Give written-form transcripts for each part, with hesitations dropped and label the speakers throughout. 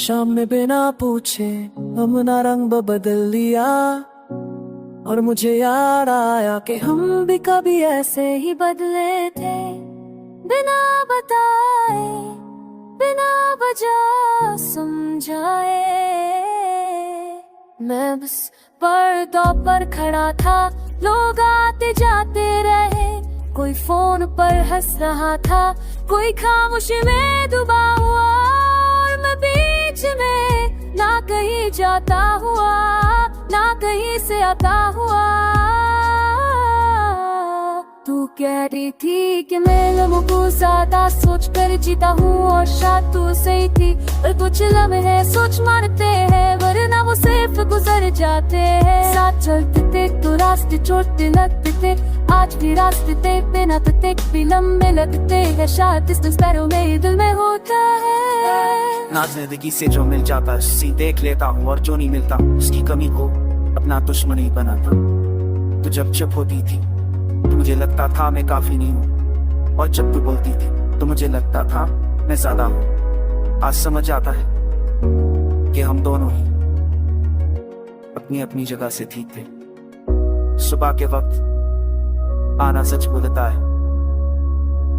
Speaker 1: शाम में बिना पूछे हमने रंग बदल लिया, और मुझे याद आया कि हम भी कभी ऐसे ही बदले थे, बिना बताए बिना वजह समझाए। मैं बस पर्दों पर खड़ा था, लोग आते जाते रहे, कोई फोन पर हंस रहा था, कोई खामोशी में डूबा हुआ, और मैं बीच में ना कहीं जाता हुआ ना कहीं से आता हुआ। तू कह रही थी कि मैं लम्हों को ज्यादा सोच कर जीता हूँ, और शायद तू सही थी, पर कुछ लम्हे सोच मारते हैं, वरना वो सिर्फ गुजर जाते हैं। साथ चलते थे तो रास्ते छोड़ते लगते थे, आज भी रास्ते थे बिना तो भी लंबे लगते हैं, शायद इस पैरों में दिल में होता है।
Speaker 2: ना जिंदगी से जो मिल जाता उसी देख लेता हूँ, और जो नहीं मिलता उसकी कमी को अपना दुश्मन ही बनाता। तो जब चुप होती थी तो मुझे लगता था मैं काफी नहीं हूँ, और जब तू बोलती थी तो मुझे लगता था मैं ज्यादा हूँ। आज समझ आता है कि हम दोनों ही अपनी अपनी जगह से ठीक थे। सुबह के वक्त आना सच बोलता है,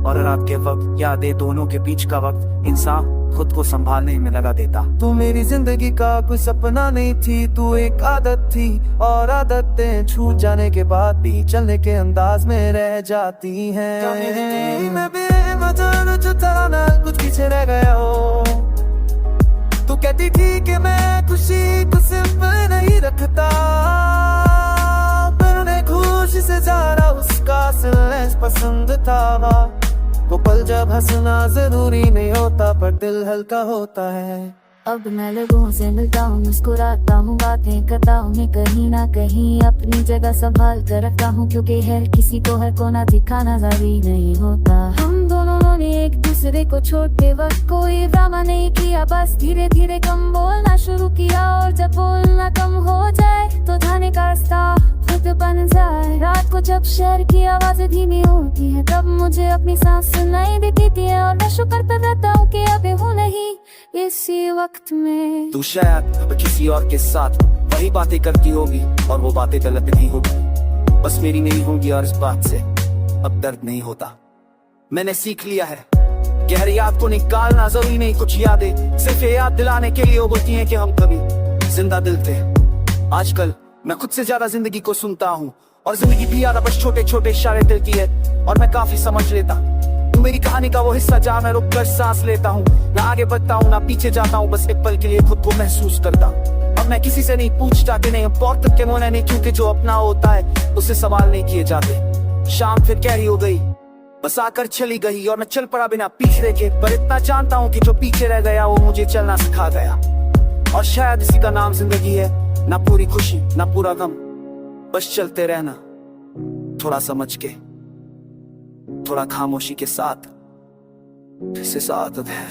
Speaker 2: और रात के वक्त यादें, दोनों के बीच का वक्त इंसान खुद को संभालने में लगा देता।
Speaker 1: तू मेरी जिंदगी का कोई सपना नहीं थी, तू एक आदत थी, और आदतें छूट जाने के बाद भी चलने के अंदाज में रह जाती हैं। मैं बेमतलब जो था ना कुछ पीछे रह गया हो। तू कहती थी कि मैं खुशी को सिंपल नहीं रखता, पर उन्हें खुशी से ज्यादा उसका सिलनेस पसंद था। वो पल जब हंसना जरूरी नहीं होता, पर दिल हल्का होता है।
Speaker 3: अब मैं लोगों से मिलता हूँ, मुस्कुराता हूँ, बातें करता हूँ, मैं कहीं ना कहीं अपनी जगह संभाल कर रखता हूँ, क्योंकि हर किसी को हर कोना दिखाना जरूरी नहीं होता। हम दोनों ने एक दूसरे को छोड़ते वक्त कोई ड्रामा नहीं किया, बस धीरे धीरे कम बोलना शुरू किया, और जब बोलना कम हो जाए तो जाने का रास्ता खुद बन जाए। रात को जब शहर की आवाज़ें धीमी होती है, तब मुझे अपनी सांस सुनाई देती थी, और मैं शुक्र कर रहता हूँ कि अब हूँ नहीं इसी वक्त में।
Speaker 2: तू शायद अब किसी और के साथ वही बातें करती होगी, और वो बातें गलत नहीं होगी, बस मेरी नहीं होगी, और इस बात से अब दर्द नहीं होता। मैंने सीख लिया है कि हर याद को निकालना जरूरी नहीं, कुछ यादें सिर्फ ये याद दिलाने के लिए होती हैं कि हम कभी जिंदा दिल थे। आजकल मैं खुद से ज्यादा जिंदगी को सुनता हूँ, और जिंदगी भी याद बस छोटे छोटे इशारे दिल की है, और मैं काफी समझ लेता। तू मेरी कहानी का वो हिस्सा जहाँ मैं रुक कर सांस लेता हूँ, ना आगे बढ़ता हूँ ना पीछे जाता हूँ, बस एक पल के लिए खुद को महसूस करता हूँ। अब मैं किसी से नहीं पूछता कि नहीं बहुत के मोने नहीं, क्योंकि जो अपना होता है उससे सवाल नहीं किए जाते। शाम फिर गहरी हो गई, बस आकर चली गई, और मैं चल पड़ा बिना पीछे के, पर इतना जानता हूँ कि जो पीछे रह गया वो मुझे चलना सिखा गया। और शायद इसी का नाम जिंदगी है, ना पूरी खुशी ना पूरा गम, बस चलते रहना थोड़ा समझ के, थोड़ा खामोशी के साथ, फिर से साथ है।